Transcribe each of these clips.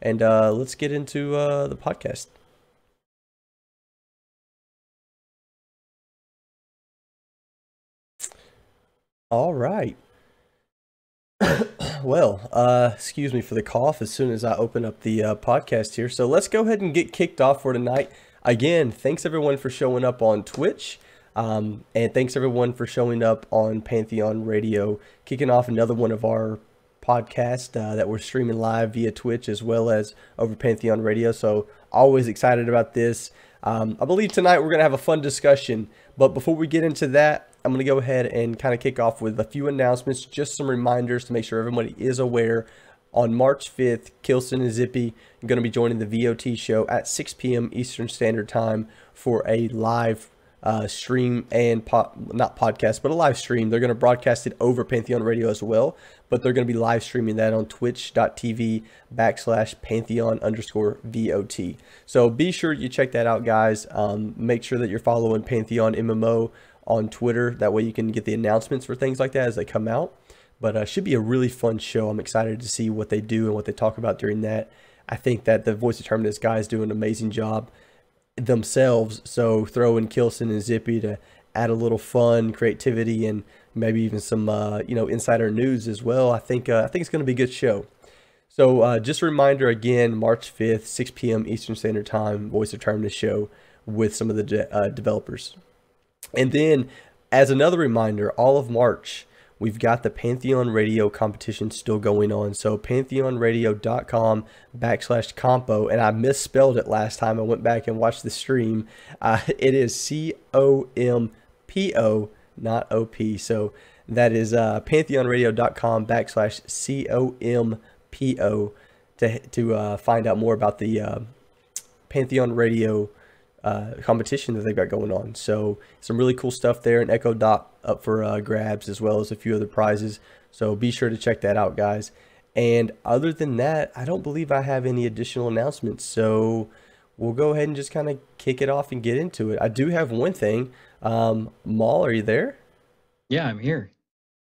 and let's get into the podcast. All right. Well, excuse me for the cough as soon as I open up the podcast here. So let's go ahead and get kicked off for tonight. Again, thanks everyone for showing up on Twitch. And thanks everyone for showing up on Pantheon Radio, kicking off another one of our podcasts that we're streaming live via Twitch as well as over Pantheon Radio. So always excited about this. I believe tonight we're going to have a fun discussion. But before we get into that, I'm going to go ahead and kind of kick off with a few announcements, just some reminders to make sure everybody is aware. On March 5th, Kilson and Zippy are going to be joining the VOT show at 6 p.m. Eastern Standard Time for a live stream and not podcast, but a live stream. They're going to broadcast it over Pantheon Radio as well, but they're going to be live streaming that on twitch.tv/Pantheon_VOT. So be sure you check that out, guys. Make sure that you're following Pantheon MMO on Twitter. That way you can get the announcements for things like that as they come out. But should be a really fun show. I'm excited to see what they do and what they talk about during that. I think that the Voice of Terminus guys do an amazing job themselves. So throw in Kilson and Zippy to add a little fun, creativity, and maybe even some insider news as well. I think it's going to be a good show. So just a reminder again, March 5th, 6 p.m. Eastern Standard Time, Voice of Terminus show with some of the developers. And then, as another reminder, all of March, we've got the Pantheon Radio competition still going on. So pantheonradio.com/compo, and I misspelled it last time. I went back and watched the stream. It is COMPO, not OP. So that is pantheonradio.com/COMPO to find out more about the Pantheon Radio competition that they've got going on. So some really cool stuff there, and Echo Dot up for grabs, as well as a few other prizes. So be sure to check that out, guys. And other than that, I don't believe I have any additional announcements. So we'll go ahead and just kind of kick it off and get into it. I do have one thing. Maul, are you there? Yeah, I'm here.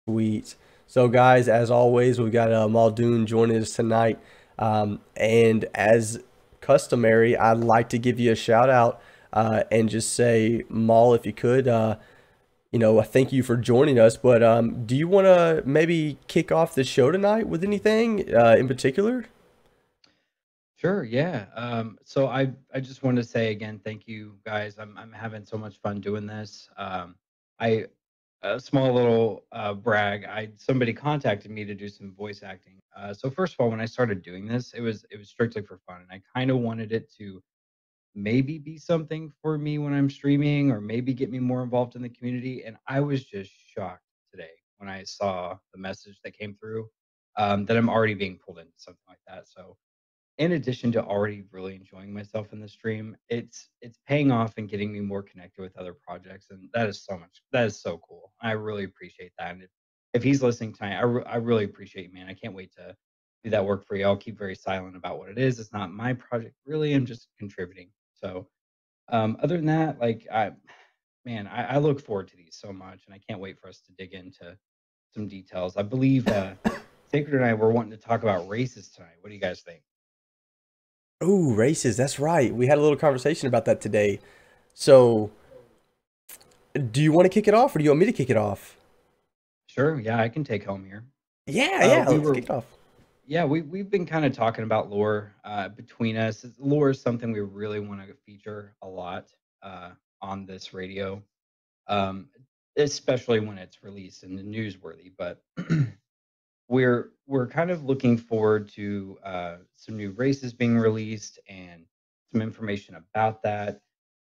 Sweet. So guys, as always, we've got Muldoon joining us tonight. And as customary, I'd like to give you a shout out and just say, Maul, if you could, thank you for joining us. But do you want to maybe kick off the show tonight with anything in particular? Sure, yeah. So I just wanted to say again, thank you guys. I'm having so much fun doing this. I a small little brag. Somebody contacted me to do some voice acting. So first of all, when I started doing this, it was strictly for fun, and I kind of wanted it to maybe be something for me when I'm streaming, or maybe get me more involved in the community. And I was just shocked today when I saw the message that came through, that I'm already being pulled into something like that. So in addition to already really enjoying myself in the stream, it's paying off and getting me more connected with other projects, and that is so cool. I really appreciate that. And if he's listening tonight, I really appreciate you, man. I can't wait to do that work for you. I'll keep very silent about what it is. It's not my project, really. I'm just contributing. So other than that, I look forward to these so much, and I can't wait for us to dig into some details. I believe Sacred and I were wanting to talk about races tonight. What do you guys think? Oh, races. That's right. We had a little conversation about that today. So do you want to kick it off, or do you want me to kick it off? Sure, yeah, I can take home here. Yeah, We let's were kick it off. Yeah, we've been kind of talking about lore between us. Lore is something we really want to feature a lot on this radio, um, especially when it's released and newsworthy. But we're kind of looking forward to some new races being released and some information about that.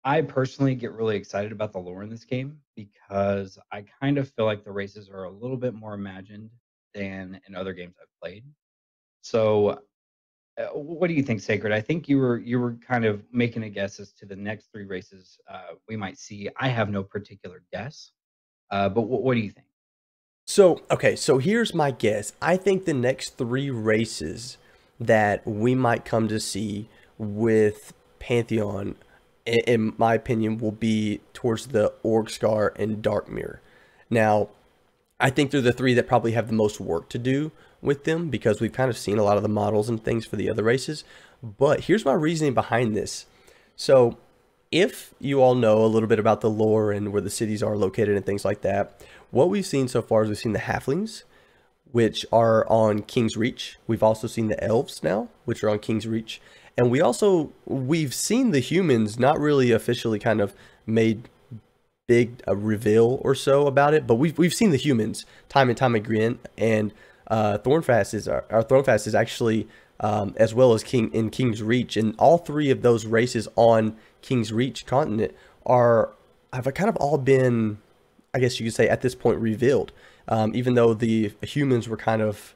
I personally get really excited about the lore in this game because I kind of feel like the races are a little bit more imagined than in other games I've played. So, what do you think, Sacred? I think you were kind of making a guess as to the next three races we might see. I have no particular guess, but what do you think? So, okay, so here's my guess. I think the next three races that we might come to see with Pantheon, in my opinion, will be towards the Orgscar and Darkmere. Now, I think they're the three that probably have the most work to do with them because we've kind of seen a lot of the models and things for the other races. But here's my reasoning behind this. So if you all know a little bit about the lore and where the cities are located and things like that, what we've seen so far is we've seen the halflings, which are on King's Reach. We've also seen the elves now, which are on King's Reach. And we've seen the humans not really officially kind of made big a reveal or so about it, but we've seen the humans time and time again. And Thornfast is actually as well as King's Reach, and all three of those races on King's Reach continent have kind of all been, I guess you could say, at this point revealed. Even though the humans were kind of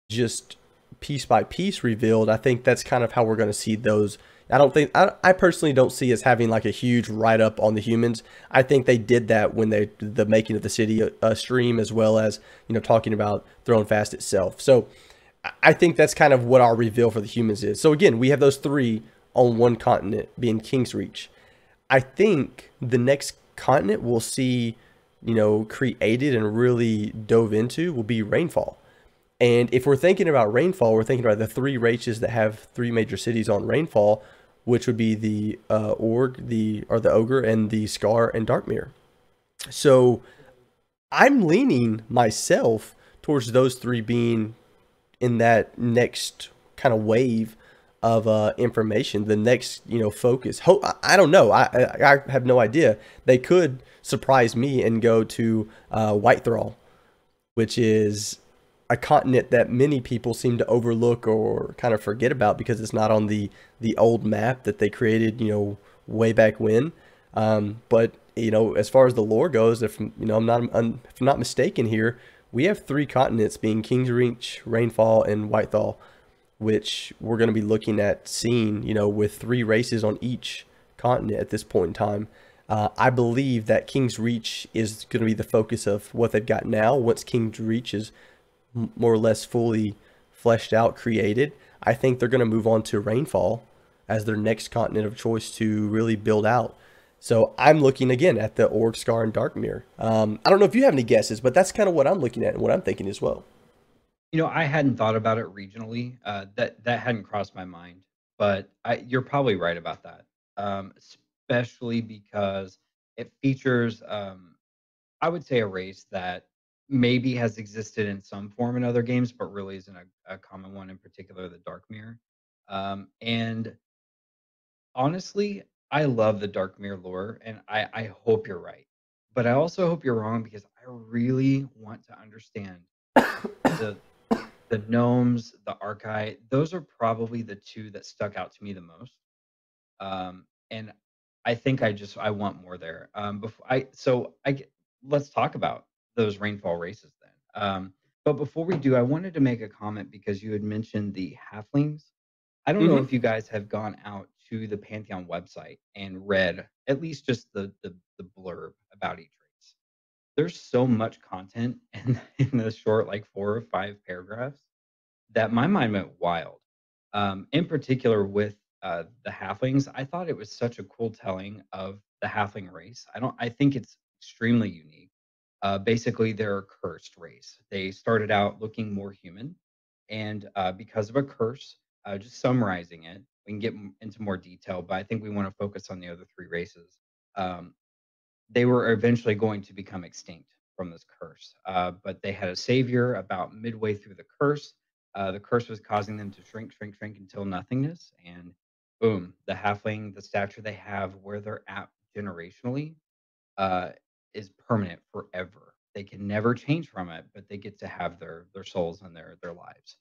just piece by piece revealed, I think that's kind of how we're going to see those. I personally don't see us having like a huge write up on the humans. I think they did that when the making of the city stream, as well as, you know, talking about Thronefast itself. So I think that's kind of what our reveal for the humans is. So again, we have those three on one continent, being King's Reach. I think the next continent we'll see, you know, created and really dove into will be Rainfall. And if we're thinking about Rainfall, we're thinking about the three races that have three major cities on Rainfall, which would be the the Ogre, and the Scar and Darkmere. So I'm leaning myself towards those three being in that next kind of wave of information, the next, you know, focus. I don't know. I have no idea. They could surprise me and go to White Thrall, which is a continent that many people seem to overlook or kind of forget about because it's not on the old map that they created, you know, way back when. But you know, as far as the lore goes, if you know, if I'm not mistaken here, we have three continents, being King's Reach, Rainfall, and Whitethall, which we're going to be looking at seeing, you know, with three races on each continent at this point in time. I believe that King's Reach is going to be the focus of what they've got now. Once King's Reach is more or less fully fleshed out, created, I think they're going to move on to Rainfall as their next continent of choice to really build out. So I'm looking again at the Orc, Scar, and Darkmere. I don't know if you have any guesses, but that's kind of what I'm looking at and what I'm thinking as well. You know, I hadn't thought about it regionally. That hadn't crossed my mind, but you're probably right about that. Especially because it features, I would say, a race that maybe has existed in some form in other games, but really isn't a common one, in particular the Darkmere. And honestly, I love the Darkmere lore, and I hope you're right. But I also hope you're wrong, because I really want to understand the the gnomes, the Archai. Those are probably the two that stuck out to me the most. And I think I want more there. Let's talk about those Rainfall races then. But before we do, I wanted to make a comment because you had mentioned the halflings. I don't know Mm-hmm. if you guys have gone out to the Pantheon website and read at least just the blurb about each race. There's so much content in the short, like 4 or 5 paragraphs, that my mind went wild. In particular with the halflings, I thought it was such a cool telling of the halfling race. I think it's extremely unique. Basically, they're a cursed race. They started out looking more human, and because of a curse, just summarizing it, we can get into more detail, but I think we want to focus on the other three races. Um, they were eventually going to become extinct from this curse, but they had a savior about midway through the curse. The curse was causing them to shrink, shrink, shrink until nothingness, and boom, the halfling, the stature they have, where they're at generationally, uh, is permanent forever. They can never change from it, but they get to have their souls and their lives.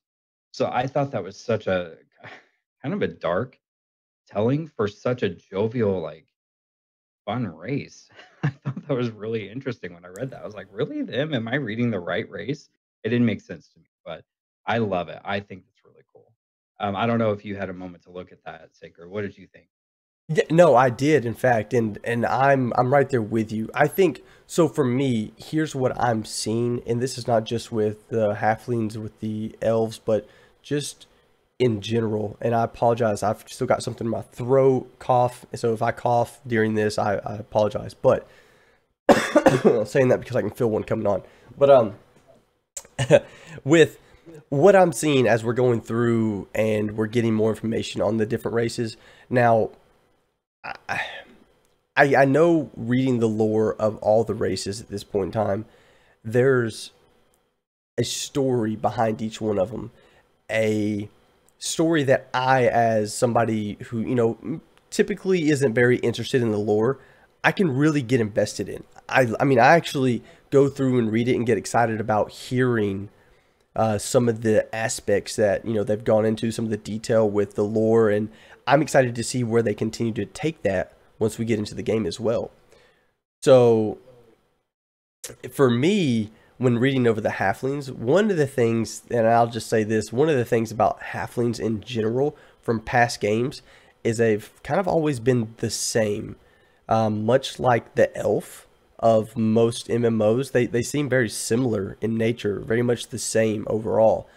So I thought that was such a kind of a dark telling for such a jovial, like, fun race. I thought that was really interesting when I read that. I was like, really, them? Am I reading the right race? It didn't make sense to me, but I love it. I think it's really cool. I don't know if you had a moment to look at that, Saker. What did you think? Yeah, no, I did, in fact, and I'm right there with you. I think so. For me, here's what I'm seeing, and this is not just with the halflings, with the elves, but just in general. And I apologize, I've still got something in my throat, cough. So if I cough during this, I apologize. But I'm saying that because I can feel one coming on. But with what I'm seeing as we're going through and we're getting more information on the different races now, I know reading the lore of all the races at this point in time, there's a story behind each one of them, a story that I, as somebody who, typically isn't very interested in the lore, I can really get invested in. I mean, I actually go through and read it and get excited about hearing some of the aspects that, they've gone into, some of the detail with the lore, and I'm excited to see where they continue to take that once we get into the game as well. So for me, when reading over the halflings, one of the things, and I'll just say this, one of the things about halflings in general from past games is they've kind of always been the same. Much like the elf of most MMOs, they seem very similar in nature, very much the same overall.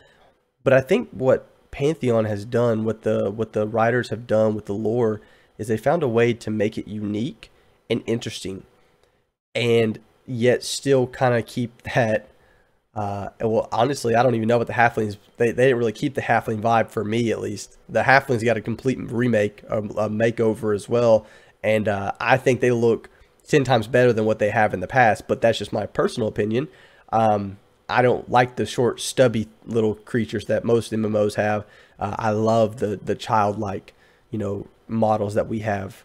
But I think what Pantheon has done, what the writers have done with the lore, is they found a way to make it unique and interesting, and yet still kind of keep that. Well, honestly, I don't even know what the halflings. They didn't really keep the halfling vibe for me, at least. The halflings got a complete remake, a makeover as well, and I think they look 10 times better than what they have in the past. But that's just my personal opinion. I don't like the short, stubby little creatures that most MMOs have. I love the childlike, models that we have,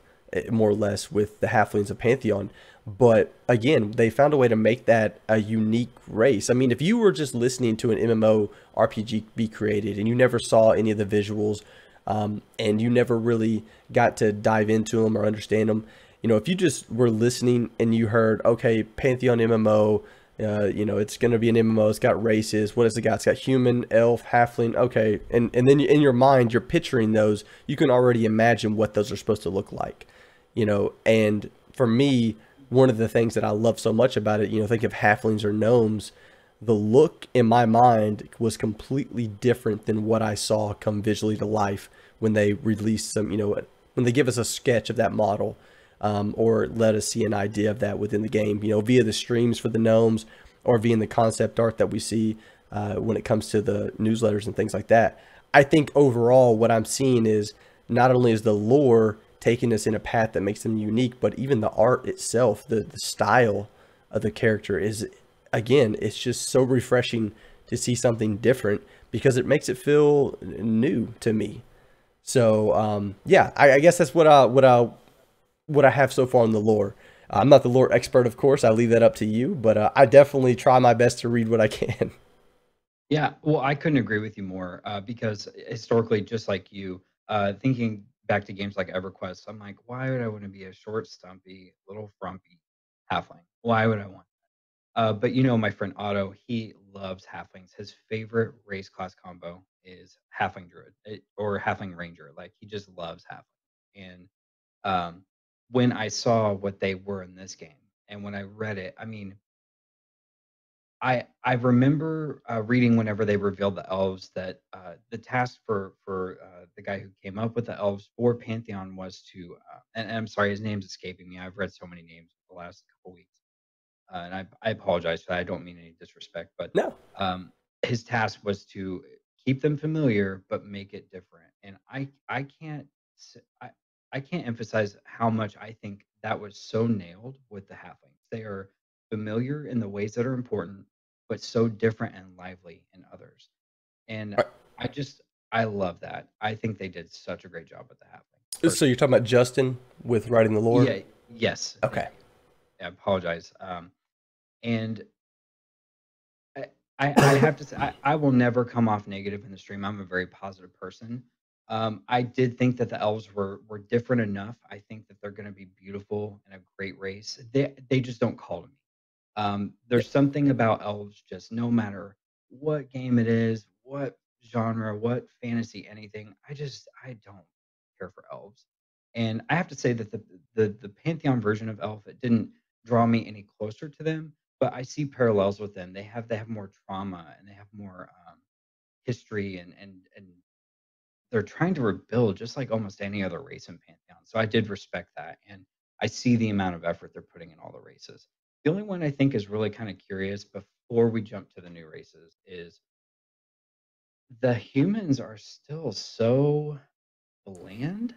more or less, with the halflings of Pantheon. But again, they found a way to make that a unique race. I mean, if you were just listening to an MMO RPG be created and you never saw any of the visuals, and you never really got to dive into them or understand them, if you just were listening and you heard, okay, Pantheon MMO, it's going to be an MMO. It's got races. What has it got? It's got human, elf, halfling. Okay. And then in your mind, you're picturing those. You can already imagine what those are supposed to look like, and for me, one of the things that I love so much about it, think of halflings or gnomes, the look in my mind was completely different than what I saw come visually to life when they released some, when they give us a sketch of that model, or let us see an idea of that within the game, via the streams for the gnomes or via the concept art that we see when it comes to the newsletters and things like that. I think overall what I'm seeing is not only is the lore taking us in a path that makes them unique, but even the art itself, the style of the character is, again, it's just so refreshing to see something different because it makes it feel new to me. So yeah, I guess that's what I have so far on the lore. I'm not the lore expert, of course. I leave that up to you, but I definitely try my best to read what I can. Yeah, well, I couldn't agree with you more because historically, just like you, thinking back to games like EverQuest, I'm like, why would I want to be a short, stumpy, little frumpy halfling? Why would I want? But my friend Otto, he loves halflings. His favorite race class combo is halfling druid or halfling ranger. Like he just loves halfling. And um, when I saw what they were in this game, and when I read it, I mean, I remember reading whenever they revealed the elves that the task for the guy who came up with the elves for Pantheon was to and I'm sorry, his name's escaping me. I've read so many names the last couple weeks, and I apologize for that. I don't mean any disrespect, but No. um, his task was to keep them familiar but make it different. And I can't I can't emphasize how much I think that was so nailed with the halflings. They are familiar in the ways that are important, but so different and lively in others. And I just I love that. I think they did such a great job with the halflings So you're personally. talking about Justin with writing the lore? Yeah. Yes. Okay. Thank you. I apologize. And I I have to say I will never come off negative in the stream. I'm a very positive person. I did think that the elves were different enough. I think that they're going to be beautiful and a great race. They just don't call to me. Yeah. There's something about elves, just no matter what game it is, what genre, what fantasy, anything. I don't care for elves, and I have to say that the Pantheon version of elf, it didn't draw me any closer to them, but I see parallels with them. They have more trauma and they have more history, and they're trying to rebuild just like almost any other race in Pantheon. So I did respect that, and I see the amount of effort they're putting in all the races. The only one I think is really kind of curious before we jump to the new races is the humans are still so bland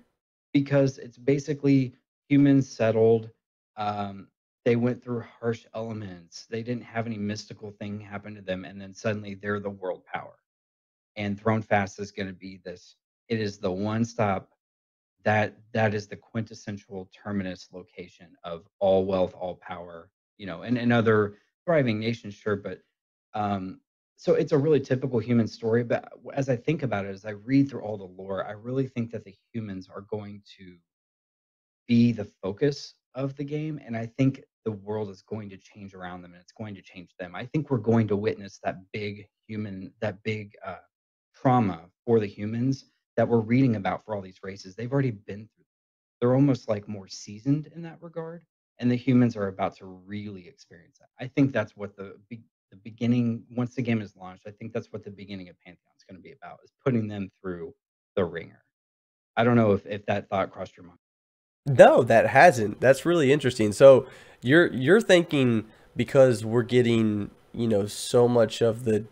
because it's basically humans settled. Um, they went through harsh elements. They didn't have any mystical thing happen to them, and then suddenly they're the world power. And Throne Fast is going to be this. It is the one stop that is the quintessential terminus location of all wealth, all power, and other thriving nations, sure, but um, so it's a really typical human story. But as I think about it, as I read through all the lore, I really think that the humans are going to be the focus of the game, and I think the world is going to change around them, and it's going to change them. I think we're going to witness that big trauma for the humans that we're reading about for all these races. They've already been through. They're almost like more seasoned in that regard, and the humans are about to really experience that. I think that's what the beginning, once the game is launched, I think that's what the beginning of Pantheon is going to be about, is putting them through the ringer. I don't know if that thought crossed your mind. No, that hasn't. That's really interesting. So you're thinking because we're getting, so much of the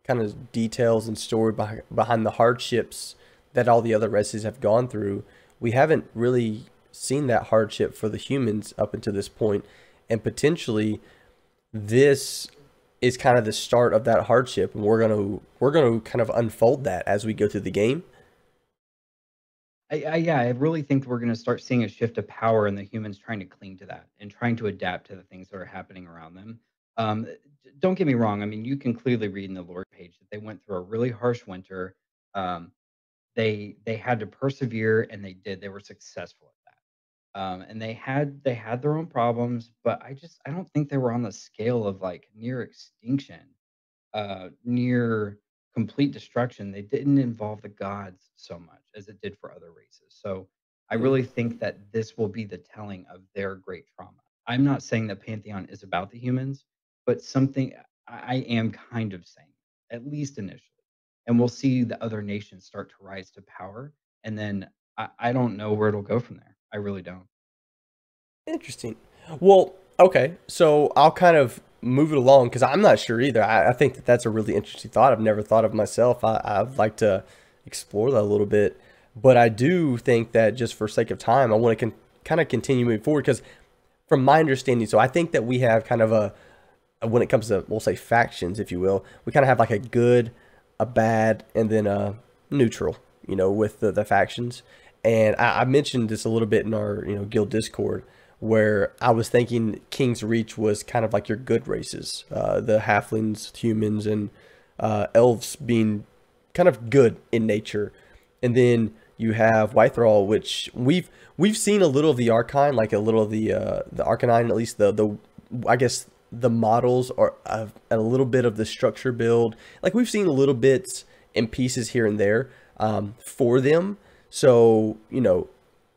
kind of details and story behind the hardships that all the other races have gone through, we haven't really seen that hardship for the humans up until this point, and potentially this is kind of the start of that hardship, and we're gonna kind of unfold that as we go through the game. Yeah, I really think we're going to start seeing a shift of power and the humans trying to cling to that and trying to adapt to the things that are happening around them. Don't get me wrong. I mean, you can clearly read in the lore page that they went through a really harsh winter. Um, they had to persevere, and they did. They were successful at that. And they had their own problems, but I don't think they were on the scale of like near extinction, near complete destruction. They didn't involve the gods so much as it did for other races. So I Hmm. really think that this will be the telling of their great trauma. I'm not saying that Pantheon is about the humans, but something I am kind of saying, at least initially. And we'll see the other nations start to rise to power. And then I don't know where it'll go from there. I really don't. Interesting. Well, okay, so I'll kind of move it along because I'm not sure either. I think that that's a really interesting thought. I've never thought of myself. I'd like to explore that a little bit, but I do think that just for sake of time, I want to kind of continue moving forward because, from my understanding, so I think that we have kind of when it comes to, we'll say, factions, if you will, we kind of have like a good, a bad, and then a neutral, with the factions. And I mentioned this a little bit in our, guild Discord, where I was thinking King's Reach was kind of like your good races, the halflings, humans, and elves being kind of good in nature. And then you have White Thrall, which we've seen a little of the Archine, like a little of the Arcanine, at least the I guess the models are a little bit of the structure build. Like we've seen little bits and pieces here and there for them. So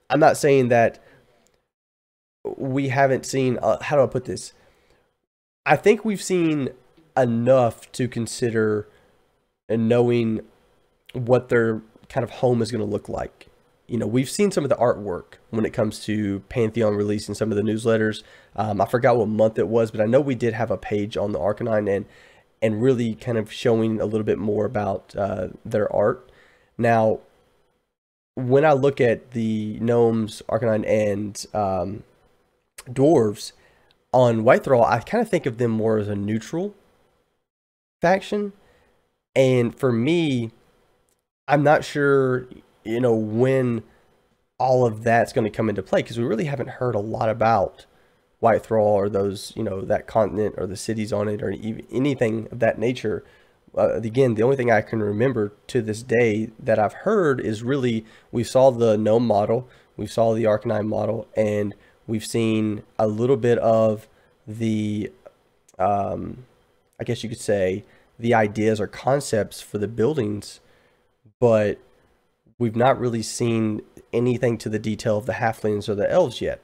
I'm not saying that we haven't seen. How do I put this? I think we've seen enough to consider and knowing what their kind of home is going to look like. We've seen some of the artwork when it comes to Pantheon releasing some of the newsletters. I forgot what month it was, but I know we did have a page on the Arcanine and really kind of showing a little bit more about their art. Now, when I look at the gnomes, Arcanine, and dwarves on White Thrall, I kind of think of them more as a neutral faction. And for me, I'm not sure, when all of that's going to come into play because we really haven't heard a lot about White Thrall or those, that continent or the cities on it or even anything of that nature. Again, the only thing I can remember to this day that I've heard is really we saw the gnome model, we saw the Arcanine model, and we've seen a little bit of the, I guess you could say, the ideas or concepts for the buildings, but we've not really seen anything to the detail of the halflings or the elves yet.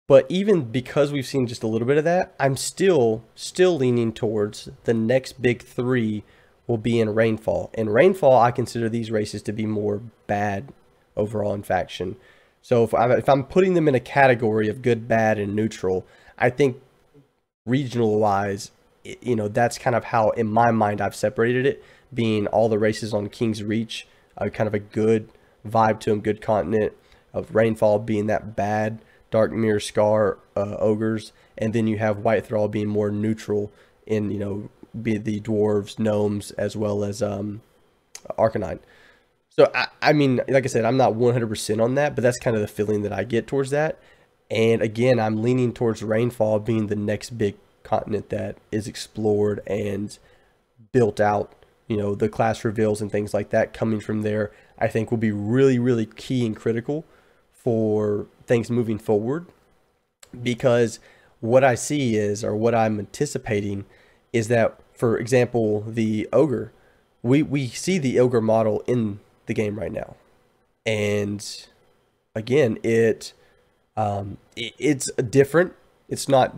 But even because we've seen just a little bit of that, I'm still leaning towards the next big three will be in Rainfall. In Rainfall, I consider these races to be more bad overall in faction. So if I'm putting them in a category of good, bad, and neutral, I think regional wise, that's kind of how in my mind I've separated it being all the races on King's Reach, kind of a good vibe to them, good continent. Of Rainfall being that bad, Dark Mirror, Scar, ogres, and then you have White Thrall being more neutral in, be the dwarves, gnomes, as well as Arcanine. So I mean, like I said, I'm not 100% on that, but that's kind of the feeling that I get towards that. And again, I'm leaning towards Rainfall being the next big continent that is explored and built out. The class reveals and things like that coming from there, I think will be really, really key and critical for things moving forward. Because what I see is, or what I'm anticipating, is that, for example, the ogre, we see the ogre model in the game right now, and again, it's different. It's not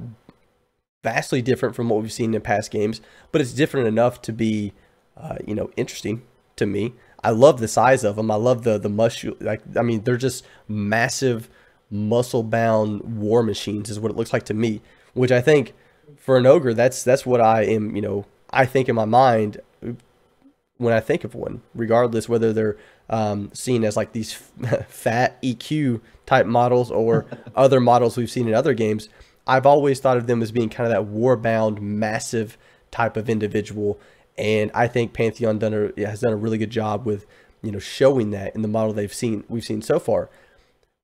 vastly different from what we've seen in past games, but it's different enough to be, interesting to me. I love the size of them. I love the muscle. Like, I mean, they're just massive, muscle-bound war machines, is what it looks like to me. Which I think, for an ogre, that's what I am. I think in my mind when I think of one, regardless whether they're seen as like these fat EQ type models or other models we've seen in other games. I've always thought of them as being kind of that war-bound, massive type of individual, and I think Pantheon has done a really good job with showing that in the model we've seen so far.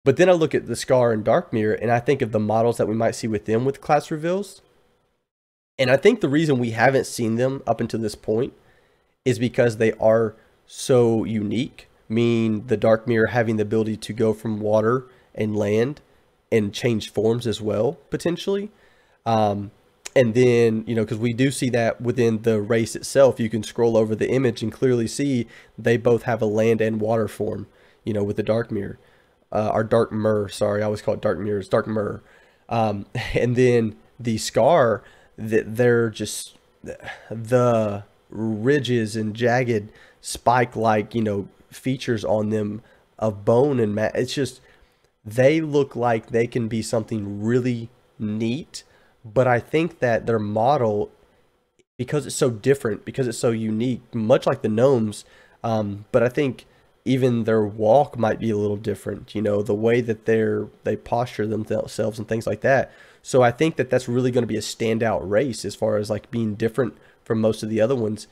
But then I look at the Scar and Dark Mirror, and I think of the models that we might see with them with class reveals, and I think the reason we haven't seen them up until this point is because they are so unique. Meaning the Dark Mirror having the ability to go from water and land and change forms as well, potentially. And then, because we do see that within the race itself, you can scroll over the image and clearly see they both have a land and water form, with the Dark Mirror. Or Dark Mirror, sorry, I always call it Dark Mirror, it's Dark Mirror. And then the Scar, they're just the ridges and jagged spike-like, features on them of bone and it's just, they look like they can be something really neat. But I think that their model, because it's so different, because it's so unique, much like the gnomes, but I think even their walk might be a little different, the way that they posture themselves and things like that. So I think that that's really going to be a standout race as far as like being different from most of the other ones.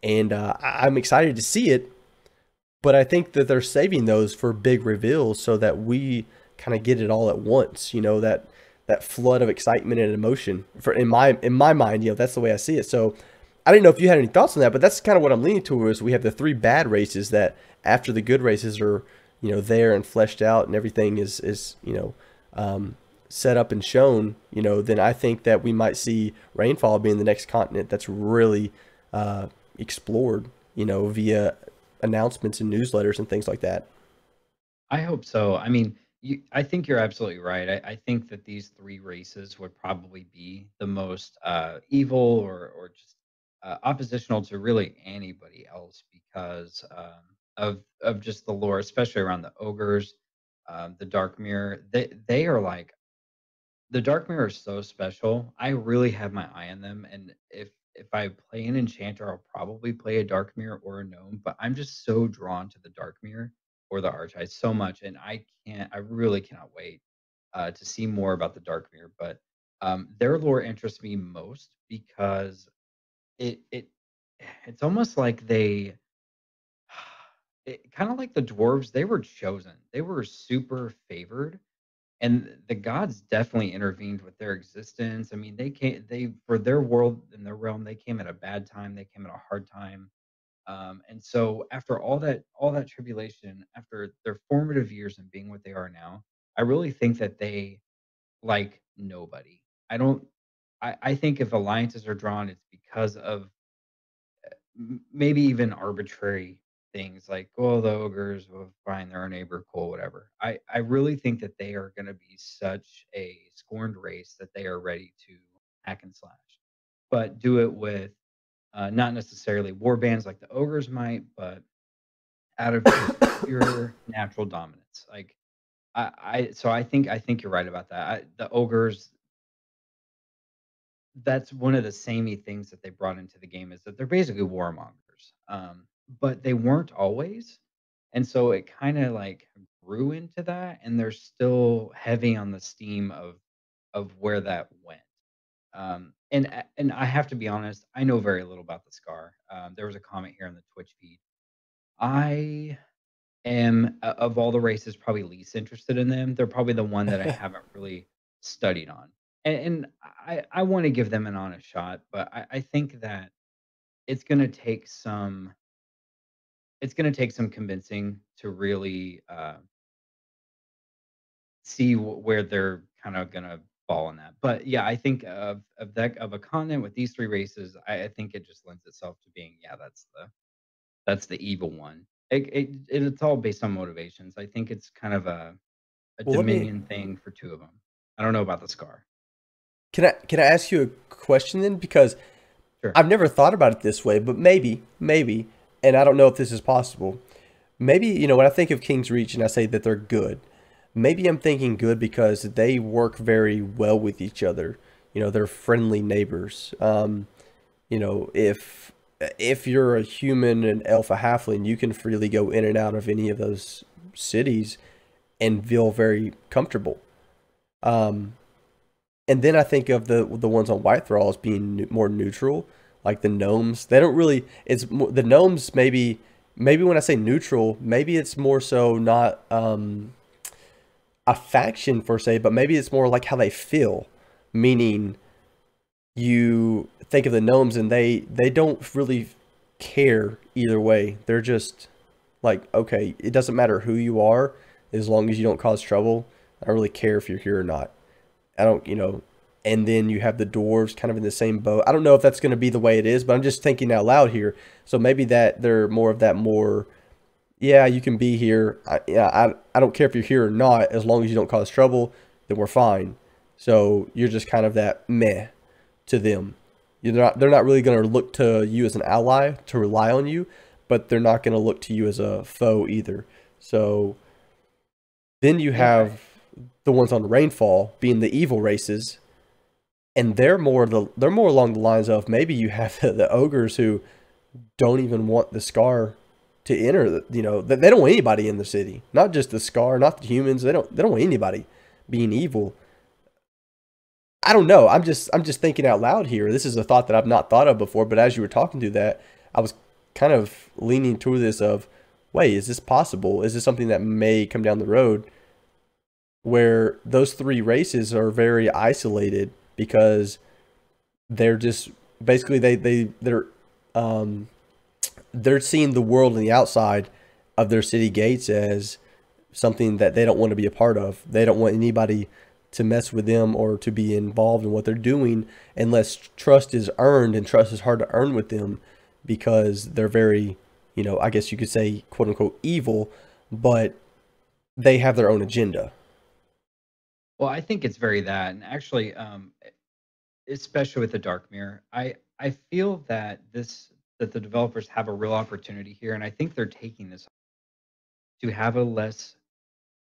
And I'm excited to see it, but I think that they're saving those for big reveals so that we kind of get it all at once, that flood of excitement and emotion. In my mind, that's the way I see it. So I didn't know if you had any thoughts on that, but that's kind of what I'm leaning towards. We have the 3 bad races that, after the good races are, there and fleshed out and everything is set up and shown, then I think that we might see Rainfall being the next continent that's really explored, via announcements and newsletters and things like that. I hope so. I mean, I think you're absolutely right. I think that these 3 races would probably be the most evil or just oppositional to really anybody else because of just the lore, especially around the ogres, the Dark Mirror. They are like, the Dark Mirror is so special. I really have my eye on them, and if I play an enchanter, I'll probably play a Dark Mirror or a gnome. But I'm just so drawn to the Dark Mirror or the Archite so much, and I really cannot wait to see more about the Dark Mirror. But their lore interests me most because it it's almost like kind of like the dwarves. They were chosen. They were super favored, and the gods definitely intervened with their existence. I mean, they for their world and their realm, they came at a bad time. They came at a hard time. And so after all that tribulation, after their formative years and being what they are now, I really think that they like nobody. I don't I think if alliances are drawn, it's because of maybe even arbitrary things like, "Oh, the ogres, well, fine, they're our neighbor, cool, whatever." I really think that they are gonna be such a scorned race that they are ready to hack and slash, but do it with, not necessarily war bands like the ogres might, but out of just pure natural dominance. Like, I think you're right about that. The ogres, that's one of the samey things that they brought into the game is that they're basically warmongers. developers, but they weren't always, and so it kind of like grew into that, and they're still heavy on the steam of where that went. And I have to be honest, I know very little about the Scar. There was a comment here on the Twitch feed. I am of all the races probably least interested in them. They're probably the one that I haven't really studied on, and I want to give them an honest shot, but I think that it's gonna take some it's gonna take some convincing to really see where they're kind of gonna fall in that. But yeah, I think of a continent with these three races, I think it just lends itself to being, yeah, that's the evil one. It's all based on motivations. I think it's kind of a Well, let me dominion thing for two of them. I don't know about the Scar. can I ask you a question then? Because Sure. I've never thought about it this way, but maybe, and I don't know if this is possible. Maybe, when I think of King's Reach and I say that they're good, maybe I'm thinking good because they work very well with each other. They're friendly neighbors. If you're a human, an elf, a halfling, you can freely go in and out of any of those cities and feel very comfortable. Um, and then I think of the ones on White Thrall as being more neutral, like the gnomes. They don't really. The gnomes maybe when I say neutral, maybe it's more so not a faction per se, but maybe it's more like how they feel. Meaning, you think of the gnomes and they don't really care either way. They're just like, okay, it doesn't matter who you are as long as you don't cause trouble. I don't really care if you're here or not. I don't, and then you have the dwarves kind of in the same boat. I don't know if that's going to be the way it is, but I'm just thinking out loud here. So maybe that they're more of that more, yeah, you can be here. I don't care if you're here or not, as long as you don't cause trouble, then we're fine. So you're just kind of that meh to them. They're not really going to look to you as an ally to rely on you, but they're not going to look to you as a foe either. So then you Yeah. have the ones on Rainfall being the evil races, and they're more along the lines of maybe you have the ogres who don't even want the Scar to enter. They don't want anybody in the city, not just the Scar, not the humans. They don't want anybody being evil. I don't know. I'm just thinking out loud here. This is a thought that I've not thought of before, but as you were talking through that, I was kind of leaning toward this of, wait, is this possible? Is this something that may come down the road where those three races are very isolated because they're just basically um they're seeing the world on the outside of their city gates as something that they don't want to be a part of. They don't want anybody to mess with them or to be involved in what they're doing unless trust is earned, and trust is hard to earn with them because they're very, I guess you could say, quote unquote, evil, but they have their own agenda. Well, I think it's very that, and actually, especially with the Dark Mirror, I feel that the developers have a real opportunity here, and I think they're taking this to have a less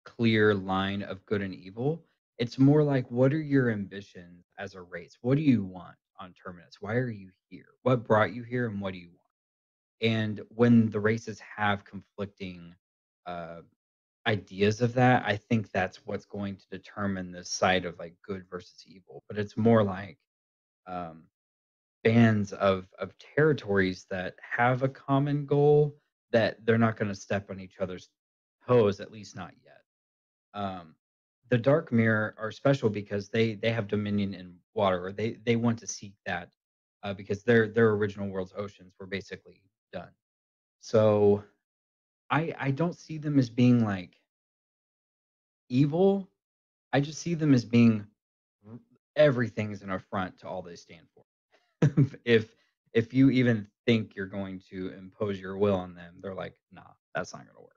clear line of good and evil. It's more like, what are your ambitions as a race? What do you want on Terminus? Why are you here? What brought you here, and what do you want? And when the races have conflicting uh, ideas of that, I think that's what's going to determine the side of like good versus evil. But it's more like um, bands of territories that have a common goal that they're not going to step on each other's toes, at least not yet. Um, the Dark Mirror are special because they have dominion in water, or they want to seek that because their original world's oceans were basically done. So I don't see them as being like evil. I just see them as being r- everything is an affront to all they stand for. If you even think you're going to impose your will on them, they're like, nah, that's not gonna work.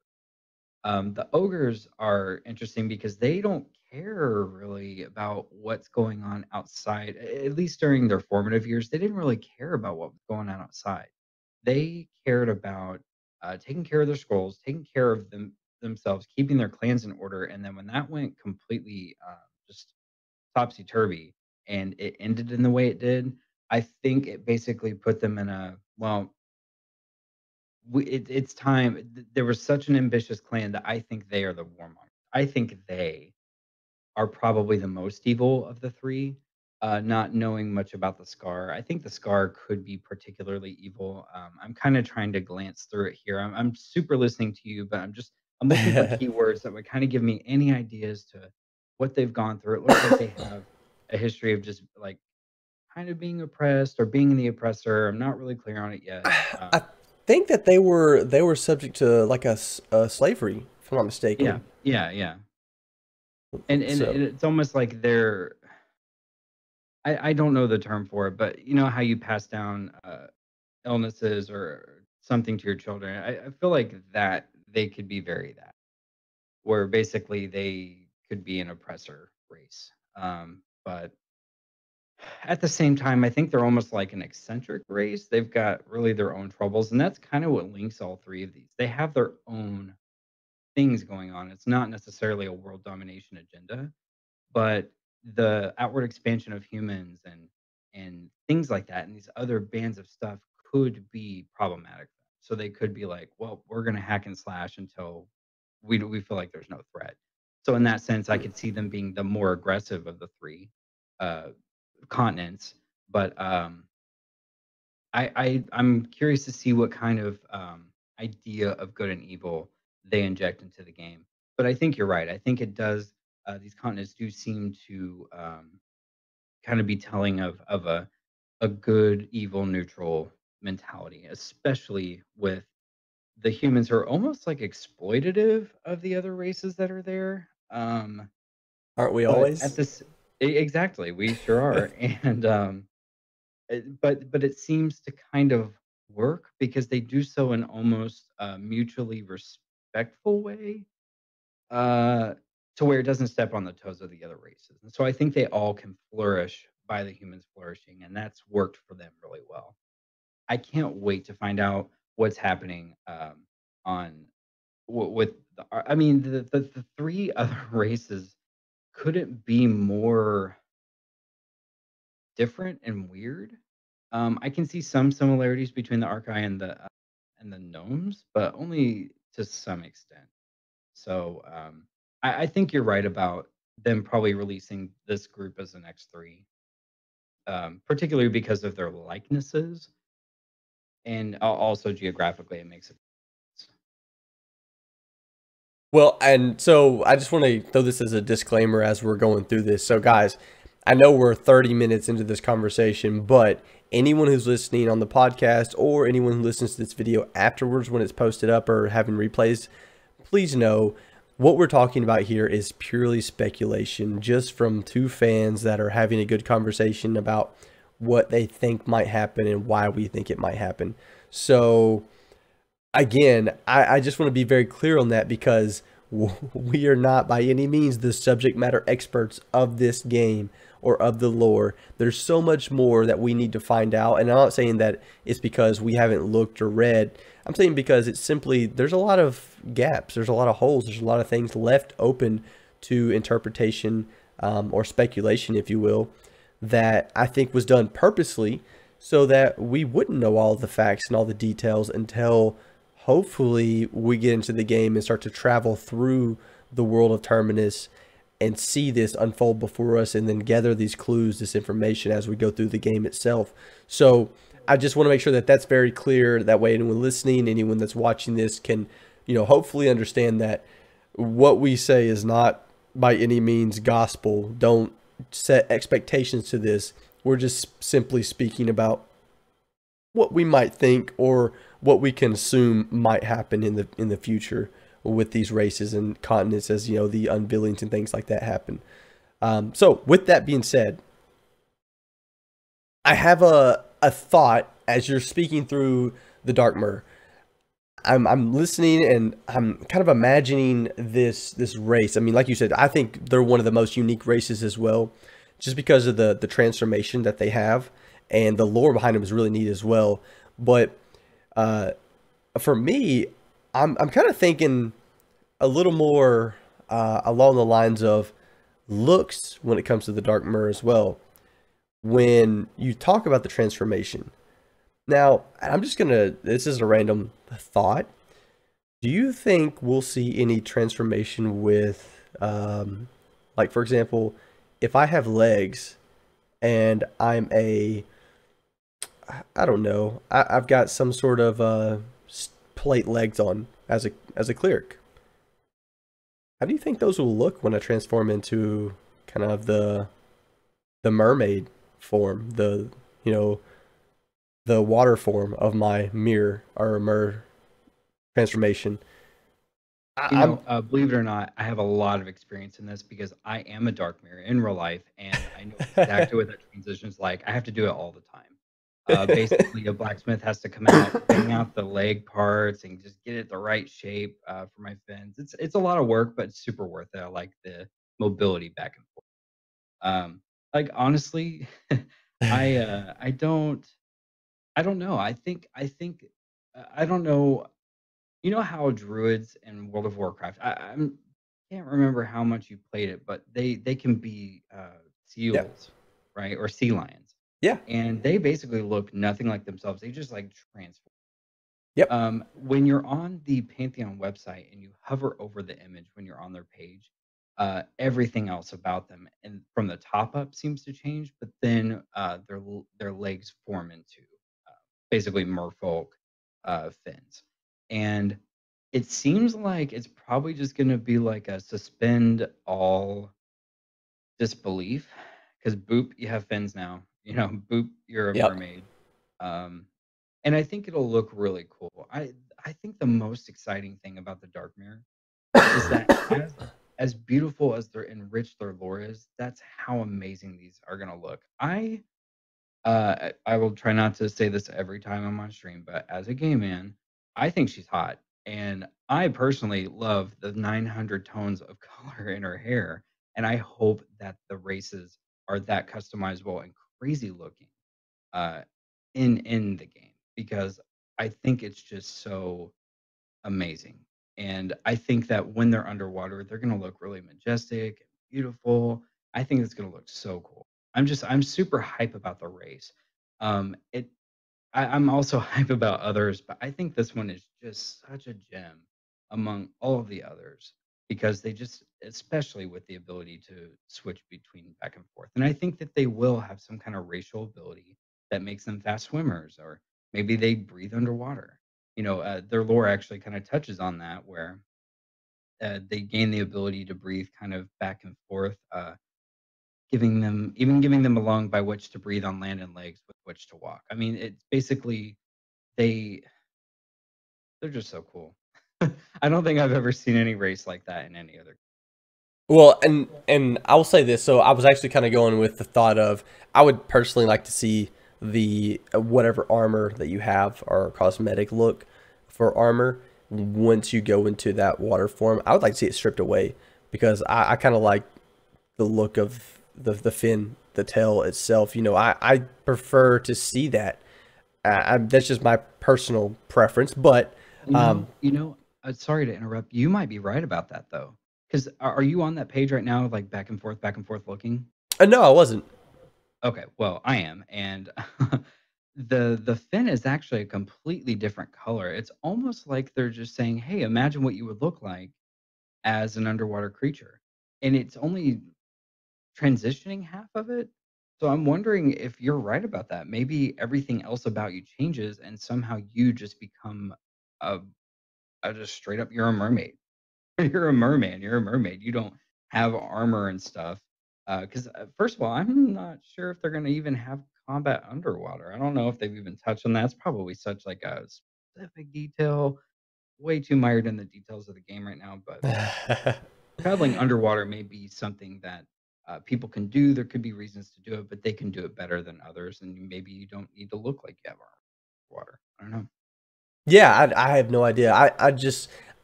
The ogres are interesting because they don't care really about what's going on outside. At least during their formative years, they didn't really care about what was going on outside. They cared about taking care of their scrolls, taking care of themselves, keeping their clans in order. And then when that went completely just topsy turvy and it ended in the way it did, I think it basically put them in a well. it's time. There was such an ambitious clan that I think they are the warmongers. I think they are probably the most evil of the three. Not knowing much about the Scar, I think the Scar could be particularly evil. I'm kind of trying to glance through it here. I'm super listening to you, but I'm looking for keywords that would kind of give me any ideas to what they've gone through. It looks like they have a history of just like kind of being oppressed or being the oppressor. I'm not really clear on it yet. I think that they were subject to like a slavery, if I'm not Yeah, mistaken. yeah, yeah. And So it's almost like they're I don't know the term for it, but you know how you pass down illnesses or something to your children. I feel like that they could be very that, where basically they could be an oppressor race. But at the same time, I think they're almost like an eccentric race. They've got really their own troubles, and that's kind of what links all three of these. They have their own things going on. It's not necessarily a world domination agenda, but the outward expansion of humans and things like that and these other bands of stuff could be problematic. So they could be like, well, we're going to hack and slash until we feel like there's no threat. So in that sense, I could see them being the more aggressive of the three uh, continents. But I'm curious to see what kind of idea of good and evil they inject into the game. But I think you're right. I think it does. These continents do seem to kind of be telling of a good, evil, neutral mentality, especially with the humans who are almost like exploitative of the other races that are there. aren't we But at always? this, exactly, we sure are, and but it seems to kind of work because they do so in almost a mutually respectful way, uh, to where it doesn't step on the toes of the other races. And so I think they all can flourish by the humans flourishing, and that's worked for them really well. I can't wait to find out what's happening on with I mean the three other races couldn't be more different and weird. I can see some similarities between the Archai and the gnomes, but only to some extent. So I think you're right about them probably releasing this group as an X3, particularly because of their likenesses and also geographically, it makes it. Well, and so I just want to throw this as a disclaimer as we're going through this. So, guys, I know we're 30 minutes into this conversation, but anyone who's listening on the podcast or anyone who listens to this video afterwards when it's posted up or having replays, please know what we're talking about here is purely speculation, just from two fans that are having a good conversation about what they think might happen and why we think it might happen. So, again, I just want to be very clear on that because we are not by any means the subject matter experts of this game or of the lore. There's so much more that we need to find out. And I'm not saying that it's because we haven't looked or read. I'm saying because it's simply, there's a lot of gaps. There's a lot of holes. There's a lot of things left open to interpretation or speculation, if you will, that I think was done purposely so that we wouldn't know all the facts and all the details until hopefully we get into the game and start to travel through the world of Terminus and see this unfold before us and then gather these clues, this information as we go through the game itself. So I just want to make sure that that's very clear. That way anyone listening, anyone that's watching this can, hopefully understand that what we say is not by any means gospel. Don't set expectations to this. We're just simply speaking about what we might think or what we can assume might happen in the future with these races and continents as the unveilings and things like that happen. So with that being said, I have a thought as you're speaking through the Dark Myr. I'm listening and I'm kind of imagining this race. I mean, like you said, I think they're one of the most unique races as well, just because of the transformation that they have, and the lore behind them is really neat as well. But for me, I'm kind of thinking a little more along the lines of looks when it comes to the Dark Myr as well. When you talk about the transformation, Now, I'm just gonna, this is a random thought. Do you think we'll see any transformation with, like for example, if I have legs and I'm I don't know, I've got some sort of plate legs on as a cleric. How do you think those will look when I transform into kind of the mermaid form, you know, the water form of my mirror or mer transformation? I'm Believe it or not, I have a lot of experience in this because I am a dark mirror in real life, and I know exactly what that transition's like. I have to do it all the time. Basically, a blacksmith has to come out, bang out the leg parts, and just get it the right shape for my fins. It's a lot of work, but it's super worth it. I like the mobility back and forth. Like honestly, I don't know. I don't know. You know how druids in World of Warcraft, can't remember how much you played it, but they can be Yeah. seals, right? Or sea lions. Yeah. And they basically look nothing like themselves. They just like transform. Yep. When you're on the Pantheon website and you hover over the image when you're on their page, everything else about them and from the top up seems to change, but then their legs form into basically merfolk fins. And it seems like it's probably just going to be like a suspend all disbelief because boop, you have fins now. Boop, you're a Yep. mermaid. Um, and I think it'll look really cool. I think the most exciting thing about the Dark Mirror is that as beautiful as their enriched their lore is, that's how amazing these are gonna look. I will try not to say this every time I'm on stream, but as a gay man, I think she's hot, and I personally love the 900 tones of color in her hair, and I hope that the races are that customizable and crazy looking uh, in the game because I think it's just so amazing. And I think that when they're underwater, they're gonna look really majestic and beautiful. I think it's gonna look so cool. I'm super hype about the race. It I'm also hype about others, but I think this one is just such a gem among all of the others because they just, especially with the ability to switch between back and forth. And I think that they will have some kind of racial ability that makes them fast swimmers, or maybe they breathe underwater. Their lore actually kind of touches on that, where they gain the ability to breathe kind of back and forth, giving them a lung by which to breathe on land and legs with which to walk. I mean, it's basically they they're just so cool. I don't think I've ever seen any race like that in any other. Well, and I will say this. So I was actually kind of going with the thought of I would personally like to see the whatever armor that you have or cosmetic look for armor once you go into that water form. I would like to see it stripped away because I kind of like the look of the fin, the tail itself. I prefer to see that. That's just my personal preference, but You um, know, you know. Sorry to interrupt. You might be right about that though, because are you on that page right now, like back and forth looking? no, I wasn't. Okay, well, I am, and the fin is actually a completely different color. It's almost like they're just saying, "Hey, imagine what you would look like as an underwater creature," and it's only transitioning half of it. So I'm wondering if you're right about that. Maybe everything else about you changes, and somehow you just become a, just straight up you're a mermaid. You're a merman. You're a mermaid. You don't have armor and stuff. Because first of all, I'm not sure if they're going to even have combat underwater. I don't know if they've even touched on that. It's probably such like a specific detail. Way too mired in the details of the game right now. But traveling underwater may be something that people can do. There could be reasons to do it, but they can do it better than others. And maybe you don't need to look like you have armor underwater. I don't know. Yeah, I have no idea.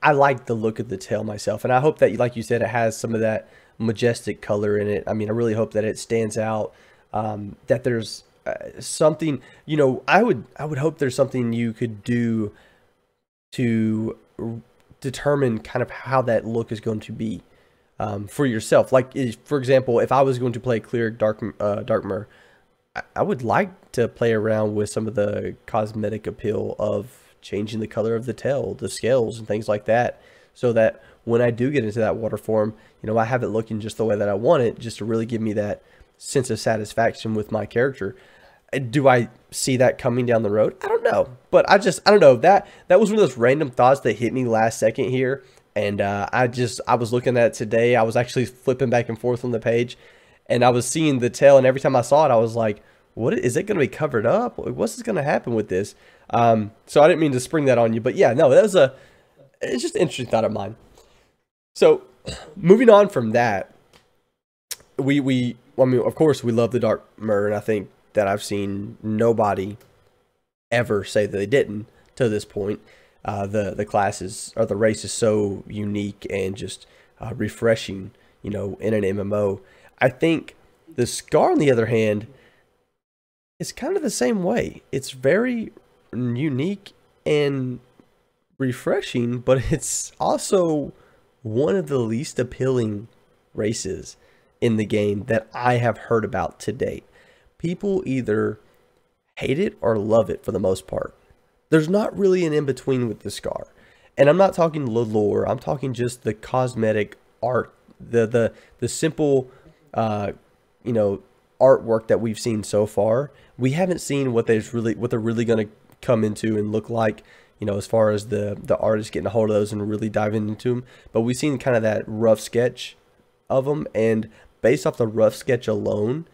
I like the look of the tail myself, and I hope that, like you said, it has some of that majestic color in it. I mean, I really hope that it stands out. That there's something, I would hope there's something you could do to determine kind of how that look is going to be for yourself. Like, for example, if I was going to play clear Darkmer, I would like to play around with some of the cosmetic appeal of changing the color of the tail, the scales, and things like that, so that when I do get into that water form, you know, I have it looking just the way that I want it, just to really give me that sense of satisfaction with my character. Do I see that coming down the road? I don't know, but I don't know, that was one of those random thoughts that hit me last second here, and I was looking at it today. I was actually flipping back and forth on the page, and I was seeing the tail, and every time I saw it, I was like, what is it going to be covered up? What's going to happen with this? So I didn't mean to spring that on you, but yeah, no, it's just an interesting thought of mine. So moving on from that, I mean, of course, we love the Dark Myrrh, and I think that I've seen nobody ever say that they didn't to this point. The classes or the race is so unique and just refreshing, you know, in an MMO. I think the Scar, on the other hand, is kind of the same way. It's very unique and refreshing, but it's also one of the least appealing races in the game that I have heard about to date. People either hate it or love it for the most part. There's not really an in-between with the Scar. And I'm not talking the lore, I'm talking just the cosmetic art, the simple you know, artwork that we've seen so far. We haven't seen what they're really going to come into and look like, you know, as far as the artist getting a hold of those and really diving into them. But we've seen kind of that rough sketch of them, and based off the rough sketch alone,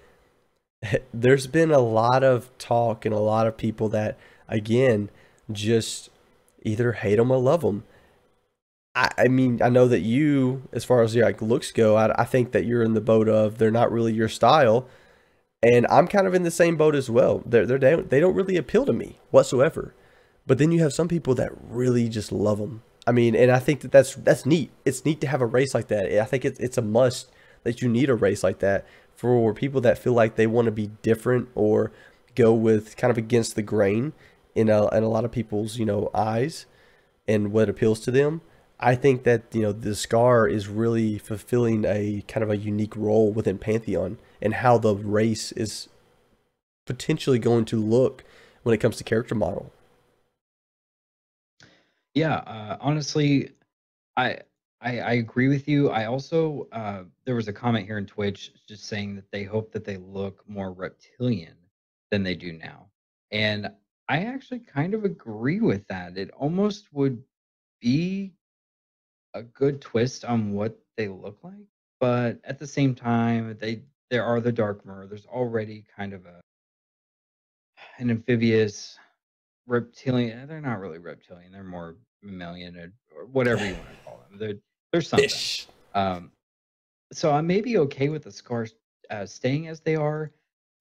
there's been a lot of talk and a lot of people that, again, just either hate them or love them. I mean, I know that you, as far as your like looks go, I think that you're in the boat of they're not really your style, and I'm kind of in the same boat as well. They don't really appeal to me whatsoever. But then you have some people that really just love them. I mean, and I think that that's neat. It's neat to have a race like that. I think it's a must that you need a race like that for people that feel like they want to be different or go with kind of against the grain in a lot of people's, you know, eyes and what appeals to them. I think that, you know, the Scar is really fulfilling a kind of a unique role within Pantheon and how the race is potentially going to look when it comes to character model. Yeah, honestly, I, I agree with you. I also there was a comment here in Twitch just saying that they hope that they look more reptilian than they do now, and I actually kind of agree with that. It almost would be a good twist on what they look like, but at the same time, there are the Dark Mirror. There's already kind of an amphibious reptilian. They're not really reptilian. They're more mammalian or whatever you want to call them. They're something. Fish. Um, so I may be okay with the scars staying as they are.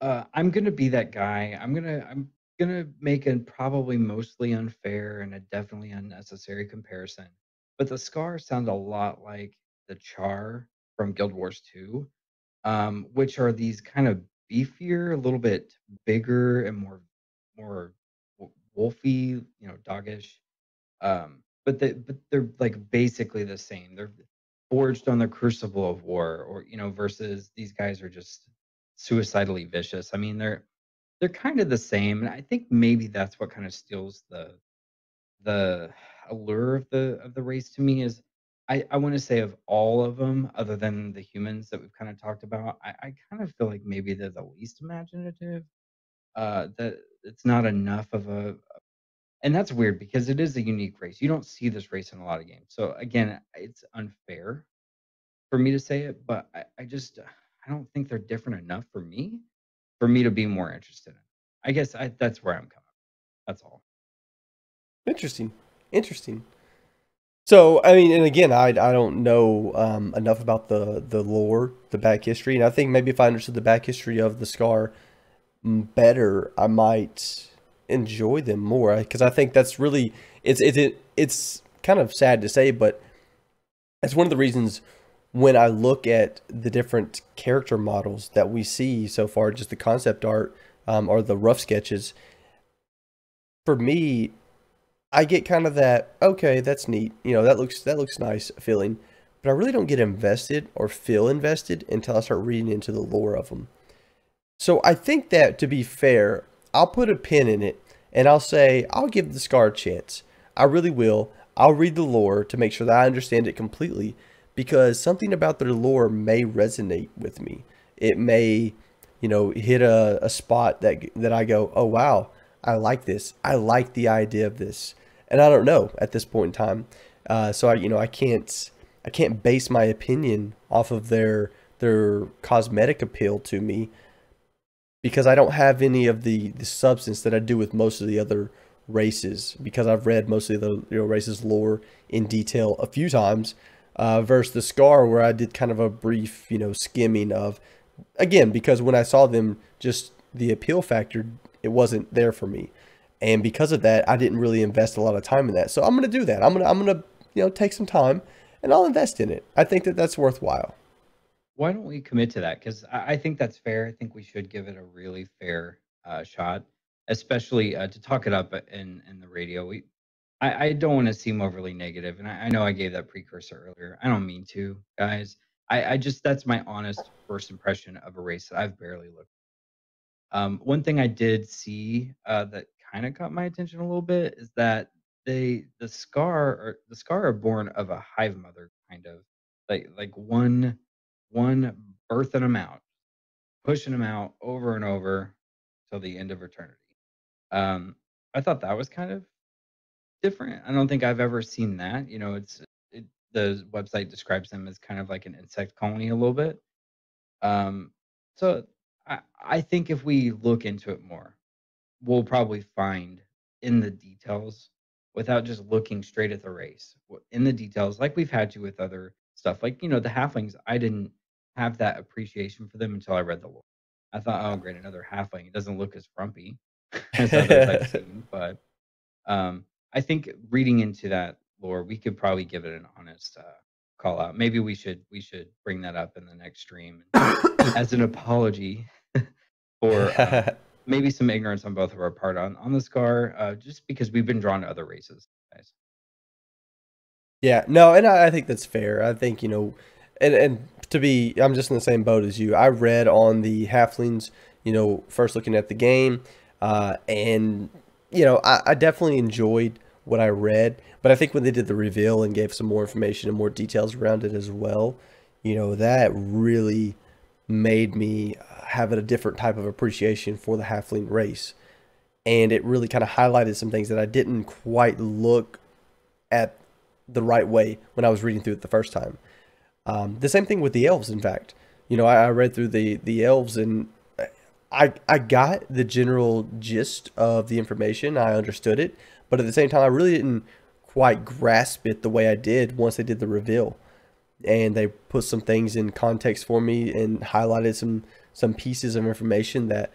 I'm gonna be that guy. I'm gonna make a probably mostly unfair and a definitely unnecessary comparison. But the scars sound a lot like the Char from Guild Wars 2, which are these kind of beefier, a little bit bigger and more wolfy, you know, doggish. But they're like basically the same. They're forged on the crucible of war, or you know, versus these guys are just suicidally vicious. I mean, they're kind of the same, and I think maybe that's what kind of steals the allure of the race to me is I want to say of all of them, other than the humans that we've kind of talked about, I kind of feel like maybe they're the least imaginative. That it's not enough of a and that's weird because it is a unique race. You don't see this race in a lot of games. So again, it's unfair for me to say it, but I just I don't think they're different enough for me to be more interested in. I guess that's where I'm coming. That's all. Interesting. Interesting. So, I mean, and again, I don't know enough about the lore, the back history, and I think maybe if I understood the back history of the Scar better, I might enjoy them more. Because I think that's really it's kind of sad to say, but that's one of the reasons when I look at the different character models that we see so far, just the concept art or the rough sketches. For me, I get kind of that, okay, that's neat, you know, that looks nice feeling, but I really don't get invested or feel invested until I start reading into the lore of them. So I think that, to be fair, I'll put a pin in it and I'll say I'll give the Scar a chance. I really will. I'll read the lore to make sure that I understand it completely, because something about their lore may resonate with me. It may, hit a spot that I go, oh wow, I like this. I like the idea of this, and I don't know at this point in time. So I can't base my opinion off of their cosmetic appeal to me, because I don't have any of the substance that I do with most of the other races, because I've read most of the races lore in detail a few times, versus the Scar, where I did kind of a brief skimming of, again, because when I saw them, just the appeal factor, it wasn't there for me, and because of that I didn't really invest a lot of time in that. So I'm gonna do that. I'm gonna take some time and I'll invest in it. I think that that's worthwhile. Why don't we commit to that? Because I think that's fair. I think we should give it a really fair shot, especially to talk it up in the radio. I don't want to seem overly negative, and I know I gave that precursor earlier. I don't mean to, guys. I just, that's my honest first impression of a race that I've barely looked. One thing I did see that kind of caught my attention a little bit is that the Scar are born of a hive mother, kind of like one birthing them out, pushing them out over and over till the end of eternity. Um, I thought that was kind of different. I don't think I've ever seen that. The website describes them as kind of like an insect colony a little bit. Um, so I think if we look into it more, we'll probably find in the details, without just looking straight at the race, in the details, like we've had to with other stuff. Like, the halflings, I didn't have that appreciation for them until I read the lore. I thought, oh, great, another halfling. It doesn't look as frumpy as others I've seen, but I think reading into that lore, we could probably give it an honest call out. Maybe we should bring that up in the next stream as an apology for maybe some ignorance on both of our part on the Scar, just because we've been drawn to other races, guys. Yeah, no, and I think that's fair. I think, and I'm just in the same boat as you. I read on the halflings, first looking at the game, and, I definitely enjoyed what I read, but I think when they did the reveal and gave some more information and more details around it as well, that really made me have a different type of appreciation for the halfling race. And it really kind of highlighted some things that I didn't quite look at the right way when I was reading through it the first time. The same thing with the elves, in fact. I read through the elves, and I got the general gist of the information. I understood it, but at the same time, I really didn't quite grasp it the way I did once they did the reveal. And they put some things in context for me and highlighted some pieces of information that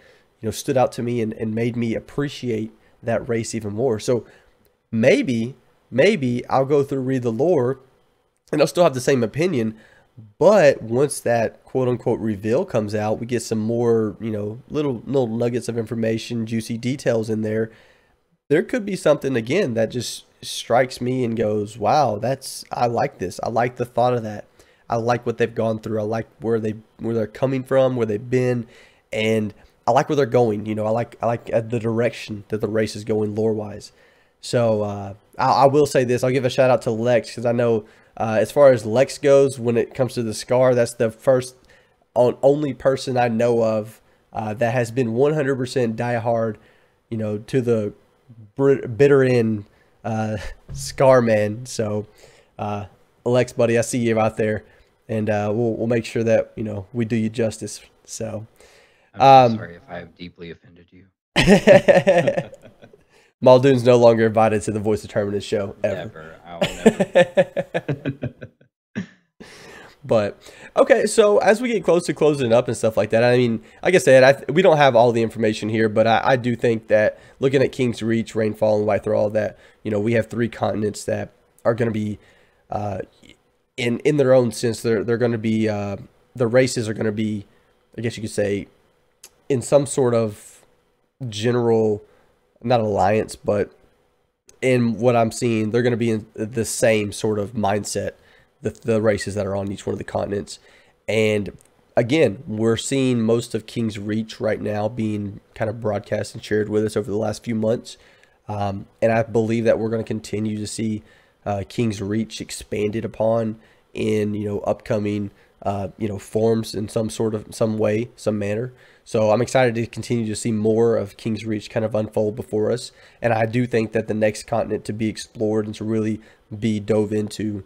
stood out to me and made me appreciate that race even more. So maybe I'll go through, read the lore, and I'll still have the same opinion, but once that quote unquote reveal comes out, we get some more little nuggets of information, juicy details in there. There could be something again that just strikes me and goes, wow, I like this. I like the thought of that. I like what they've gone through. I like where they're coming from, where they've been, and I like where they're going. I like the direction that the race is going lore wise. So I will say this. I'll give a shout out to Lex, because I know as far as Lex goes, when it comes to the Scar, that's the first only person I know of that has been 100% diehard, to the bitter end Scar man. So Lex, buddy, I see you out there, and we'll make sure that we do you justice. So I'm sorry if I have deeply offended you. Muldoon's no longer invited to the Voice of Terminus show ever. Never. I'll never. But okay, so as we get close to closing up and stuff like that, I mean, like I said, we don't have all the information here, but I do think that looking at King's Reach, Rainfall, and Whitethrall, that we have 3 continents that are going to be in their own sense. They're going to be the races are going to be, I guess you could say, in some sort of general, not alliance, but in what I'm seeing, they're going to be in the same sort of mindset, the races that are on each one of the continents. And again, we're seeing most of King's Reach right now being kind of broadcast and shared with us over the last few months. And I believe that we're going to continue to see King's Reach expanded upon in, upcoming, forms in some way, some manner. So I'm excited to continue to see more of King's Reach kind of unfold before us. And I do think that the next continent to be explored and to really be dove into,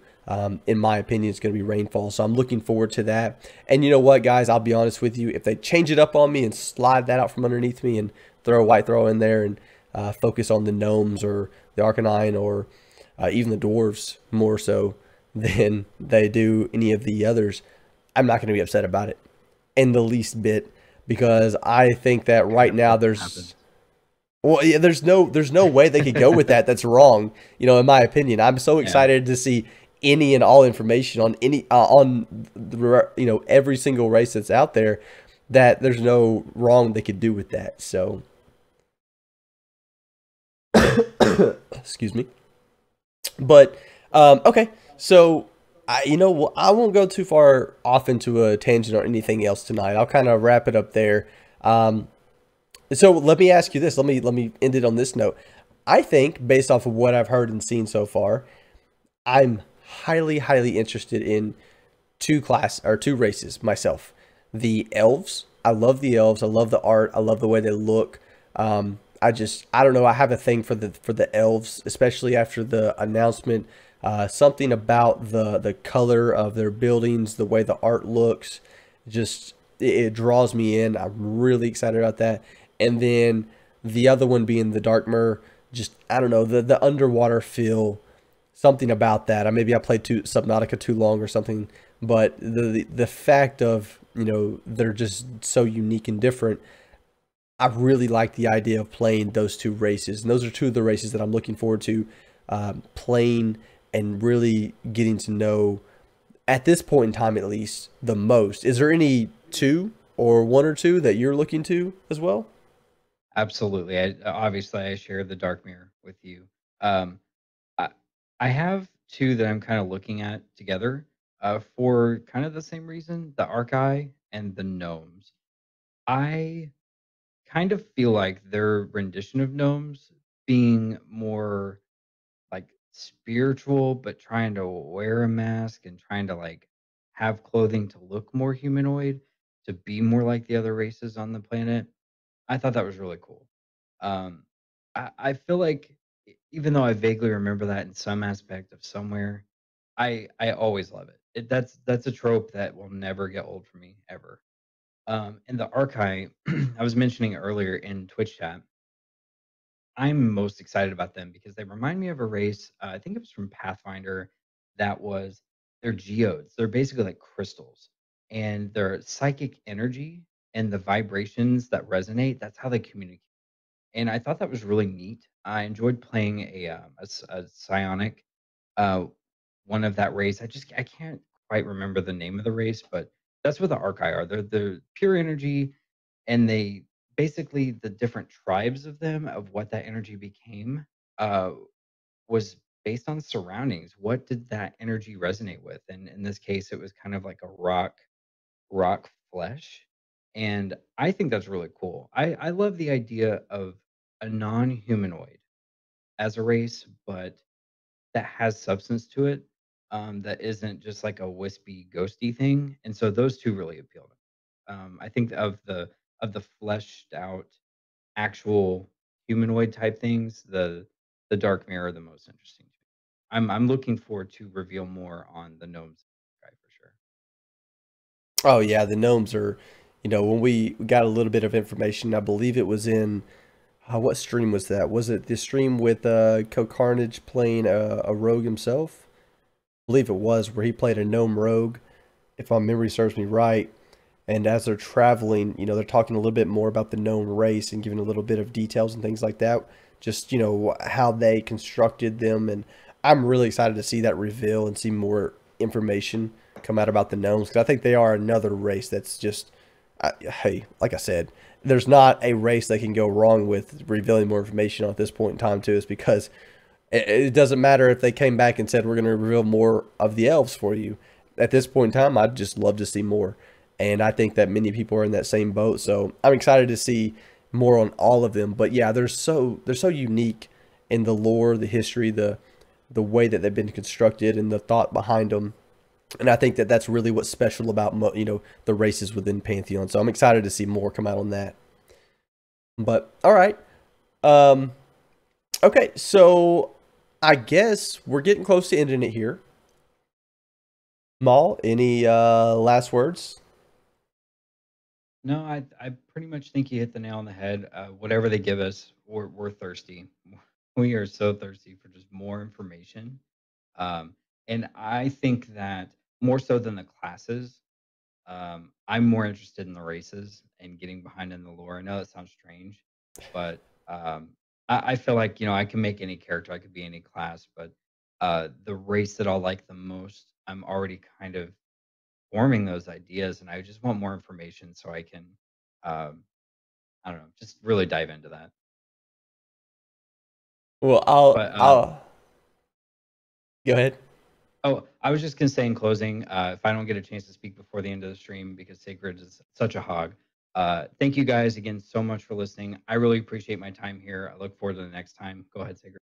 in my opinion, is going to be Rainfall. So I'm looking forward to that. And you know what, guys, I'll be honest with you. If they change it up on me and slide that out from underneath me and throw a white throw in there and focus on the gnomes or the Arcanine or even the dwarves more so than they do any of the others, I'm not going to be upset about it in the least bit, because I think that right now there's no way they could go with that. That's wrong, in my opinion. I'm so excited to see any and all information on every single race that's out there, that there's no wrong they could do with that. So excuse me. But okay, so I won't go too far off into a tangent or anything else tonight. I'll kind of wrap it up there. So let me ask you this. Let me end it on this note. I think, based off of what I've heard and seen so far, I'm highly interested in two races myself. The elves. I love the elves. I love the art. I love the way they look. I don't know. I have a thing for the elves, especially after the announcement. Something about the color of their buildings, the way the art looks, just it draws me in. I'm really excited about that. And then the other one being the Darkmer. Just, I don't know, the underwater feel, something about that. Maybe I played Subnautica too long or something, but the fact of, they're just so unique and different. I really like the idea of playing those two races. And those are two of the races that I'm looking forward to playing and really getting to know, at this point in time at least, the most. Is there any two or one or two that you're looking to as well? Absolutely. Obviously, I share the Dark Mirror with you. I, I have two that I'm kind of looking at together for kind of the same reason, the Archai and the Gnomes. I kind of feel like their rendition of gnomes being more like spiritual, but trying to wear a mask and trying to like have clothing to look more humanoid, to be more like the other races on the planet. I thought that was really cool. I feel like even though I vaguely remember that in some aspect of somewhere, I always love it. That's a trope that will never get old for me ever. In the archive, I was mentioning earlier in Twitch chat, I'm most excited about them because they remind me of a race. I think it was from Pathfinder. That was they're geodes. They're basically like crystals, and their psychic energy and the vibrations that resonate. That's how they communicate. And I thought that was really neat. I enjoyed playing a psionic, uh, one of that race. I can't quite remember the name of the race, but that's what the Archai are. They're pure energy, and they basically the different tribes of them of what that energy became uh, was based on surroundings. What did that energy resonate with? And in this case, it was kind of like a rock flesh. And I think that's really cool. I love the idea of a non-humanoid as a race, but that has substance to it, that isn't just like a wispy, ghosty thing. And so those two really appeal to me. I think of the fleshed out, actual humanoid type things, the dark mirror are the most interesting to me. I'm looking forward to reveal more on the gnomes guy for sure. Oh yeah, the gnomes are, when we got a little bit of information, I believe it was in, what stream was that? Was it the stream with Carnage playing a rogue himself? I believe it was, where he played a gnome rogue, if my memory serves me right. And as they're traveling, they're talking a little bit more about the gnome race and giving a little bit of details and things like that. Just, how they constructed them. And I'm really excited to see that reveal and see more information come out about the gnomes. Because I think they are another race that's just, hey, like I said, there's not a race that can go wrong with revealing more information at this point in time to us, because it doesn't matter if they came back and said, we're going to reveal more of the elves for you. At this point in time, I'd just love to see more. and I think that many people are in that same boat. So I'm excited to see more on all of them. But yeah, they're so unique in the lore, the history, the way that they've been constructed, and the thought behind them. And I think that that's really what's special about the races within Pantheon. So I'm excited to see more come out on that. But all right, okay, so I guess we're getting close to ending it here. Maul, any last words? No, I pretty much think you hit the nail on the head. Whatever they give us, we're thirsty. We are so thirsty for just more information. And I think that more so than the classes, I'm more interested in the races and getting behind in the lore. I know that sounds strange, but I feel like, I can make any character, I could be any class, but the race that I'll like the most, I'm already kind of forming those ideas, and I just want more information so I can, um, I don't know, just really dive into that. Well, But I'll go ahead. oh, I was just gonna say in closing, if I don't get a chance to speak before the end of the stream because Sacred is such a hog, thank you guys again so much for listening. I really appreciate my time here. I look forward to the next time. Go ahead, Sacred.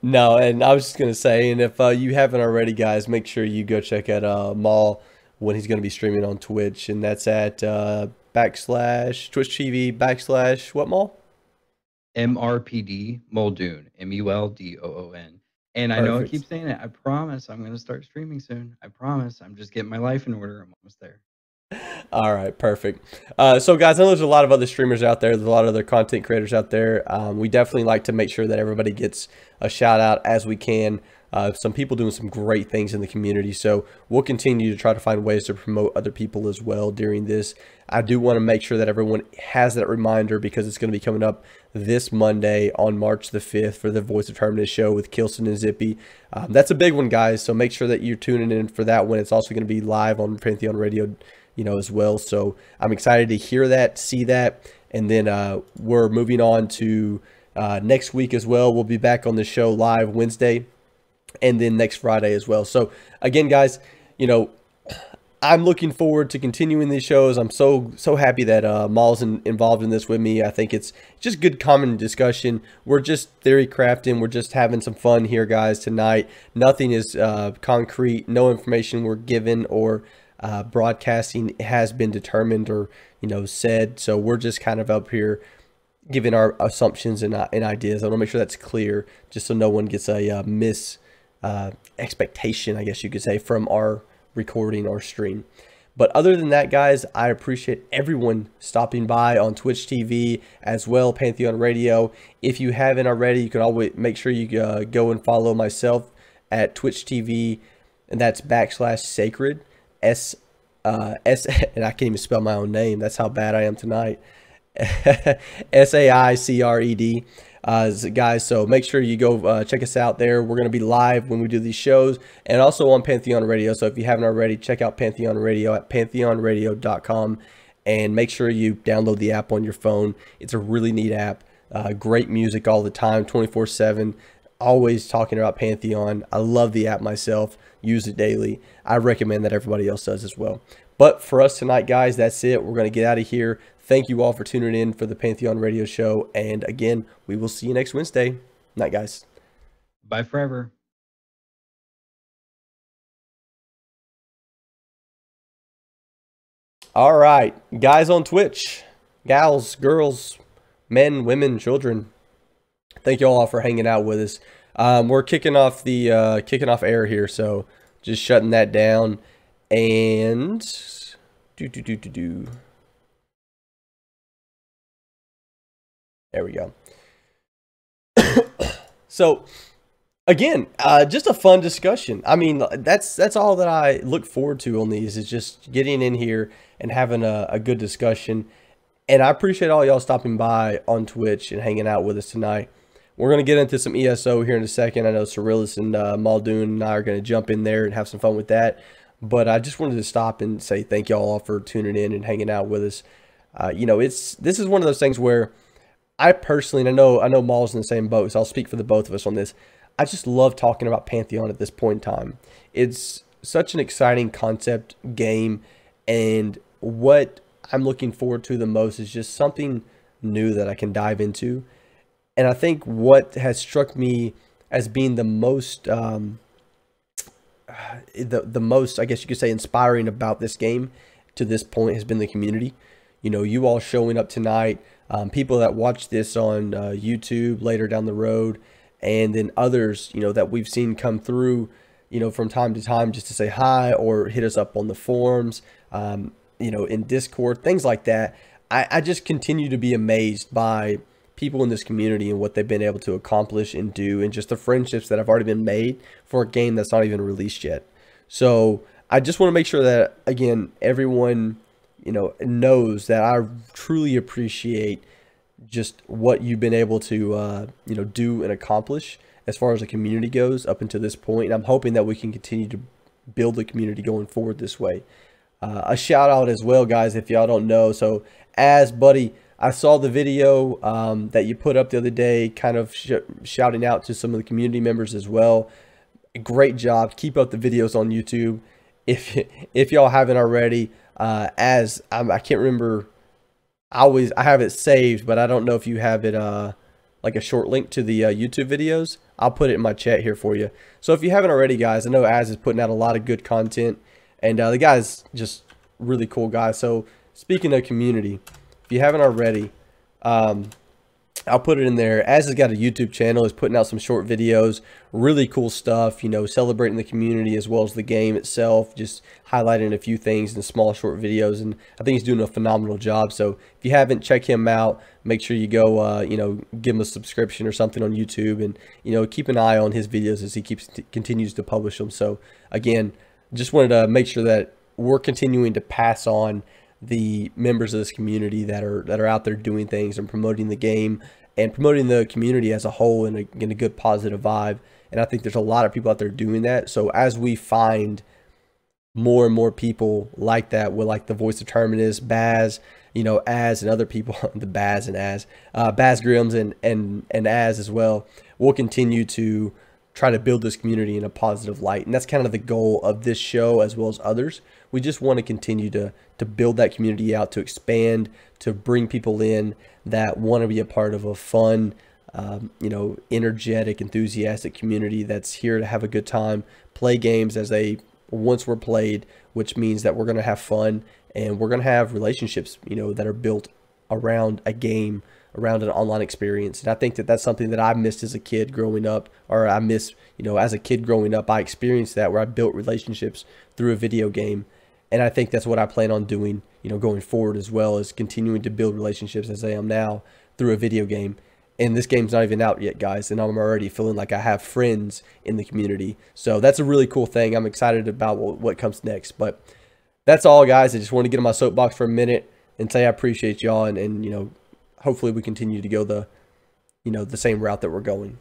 No, and I was just gonna say, and if you haven't already, guys, make sure you go check out Maul when he's gonna be streaming on Twitch, and that's at backslash Twitch TV backslash what, Maul? MRPD Muldoon, Muldoon. And I know I Perfect. keep saying it. I promise I'm going to start streaming soon. I promise. I'm just getting my life in order. I'm almost there. All right, perfect. So guys, I know there's a lot of other streamers out there. There's a lot of other content creators out there. We definitely like to make sure that everybody gets a shout out as we can. Some people doing some great things in the community. So we'll continue to try to find ways to promote other people as well during this. I do want to make sure that everyone has that reminder because it's going to be coming up this Monday on March the 5th for the Voice of Terminus show with Kilson and Zippy. That's a big one, guys. So make sure that you're tuning in for that one. It's also going to be live on Pantheon Radio, as well. So I'm excited to hear that, see that. And then we're moving on to next week as well. We'll be back on the show live Wednesday and then next Friday as well. So again, guys, I'm looking forward to continuing these shows. I'm so happy that Maul's involved in this with me. I think it's just good common discussion. We're just theory crafting. We're just having some fun here, guys, tonight. Nothing is concrete. No information we're given or broadcasting has been determined or said. So we're just kind of up here giving our assumptions and ideas. I want to make sure that's clear, just so no one gets a expectation, I guess you could say, from our recording or stream. But other than that, guys, I appreciate everyone stopping by on Twitch TV as well, Pantheon Radio. If you haven't already, you can always make sure you go and follow myself at Twitch TV, and that's backslash Sacred S and I can't even spell my own name. That's how bad I am tonight. SAICRED, guys. So make sure you go check us out there. We're going to be live when we do these shows and also on Pantheon Radio. So if you haven't already, check out Pantheon Radio at pantheonradio.com and make sure you download the app on your phone. It's a really neat app. Great music all the time, 24/7. Always talking about Pantheon. I love the app myself. Use it daily. I recommend that everybody else does as well. But for us tonight, guys, that's it. We're going to get out of here. Thank you all for tuning in for the Pantheon Radio Show. And again, we will see you next Wednesday. Night, guys. Bye forever. All right, guys on Twitch, gals, girls, men, women, children. Thank you all for hanging out with us. We're kicking off the kicking off air here, so just shutting that down. And there we go. So again, just a fun discussion. I mean, that's all that I look forward to on these, is just getting in here and having a good discussion. And I appreciate all y'all stopping by on Twitch and hanging out with us tonight. We're going to get into some ESO here in a second. I know Cyrilus and Muldoon and I are going to jump in there and have some fun with that. But I just wanted to stop and say thank y'all all for tuning in and hanging out with us. This is one of those things where I personally, and I know Maul's in the same boat, so I'll speak for the both of us on this. I just love talking about Pantheon at this point in time. It's such an exciting concept game, And what I'm looking forward to the most is just something new that I can dive into. And I think what has struck me as being the most, the most, I guess you could say, inspiring about this game to this point has been the community. You know, you all showing up tonight, people that watch this on YouTube later down the road, and then others, you know, that we've seen come through, you know, from time to time just to say hi or hit us up on the forums, you know, in Discord, things like that. I just continue to be amazed by people in this community and what they've been able to accomplish and do, and just the friendships that have already been made for a game that's not even released yet. So I just want to make sure that, again, everyone, you know, knows that I truly appreciate just what you've been able to, you know, do and accomplish as far as the community goes up until this point. And I'm hoping that we can continue to build the community going forward this way. A shout out as well, guys, if y'all don't know. So as buddy, I saw the video that you put up the other day, kind of shouting out to some of the community members as well. Great job. Keep up the videos on YouTube. If y'all haven't already, I can't remember. I have it saved, but I don't know if you have it like a short link to the YouTube videos. I'll put it in my chat here for you. So if you haven't already, guys, I know Az is putting out a lot of good content, and the guy's just really cool guy. So speaking of community, if you haven't already, I'll put it in there. Az has got a YouTube channel, is putting out some short videos, really cool stuff, you know, celebrating the community as well as the game itself, just highlighting a few things in small short videos, and I think he's doing a phenomenal job. So if you haven't, check him out. Make sure you go, you know, give him a subscription or something on YouTube, and, you know, keep an eye on his videos as he continues to publish them. So again, just wanted to make sure that we're continuing to pass on the members of this community that are out there doing things and promoting the game and promoting the community as a whole in a good positive vibe. And I think there's a lot of people out there doing that. So as we find more and more people like that, with like the Voice of Terminus, Baz, you know, Az, and other people, the Baz and Az, Baz Grims and Az as well, we'll continue to try to build this community in a positive light. And that's kind of the goal of this show as well as others. We just want to continue to build that community out, to expand, to bring people in that want to be a part of a fun, you know, energetic, enthusiastic community that's here to have a good time, play games as they once were played, which means that we're going to have fun and we're going to have relationships, you know, that are built around a game, around an online experience. And I think that that's something that I missed as a kid growing up, or I miss, you know, as a kid growing up, I experienced that, where I built relationships through a video game. And I think that's what I plan on doing, you know, going forward, as well as continuing to build relationships as I am now through a video game. And this game's not even out yet, guys, and I'm already feeling like I have friends in the community. So that's a really cool thing. I'm excited about what comes next. But that's all, guys. I just want to get on my soapbox for a minute and say I appreciate y'all, and you know, hopefully we continue to go the, you know, the same route that we're going.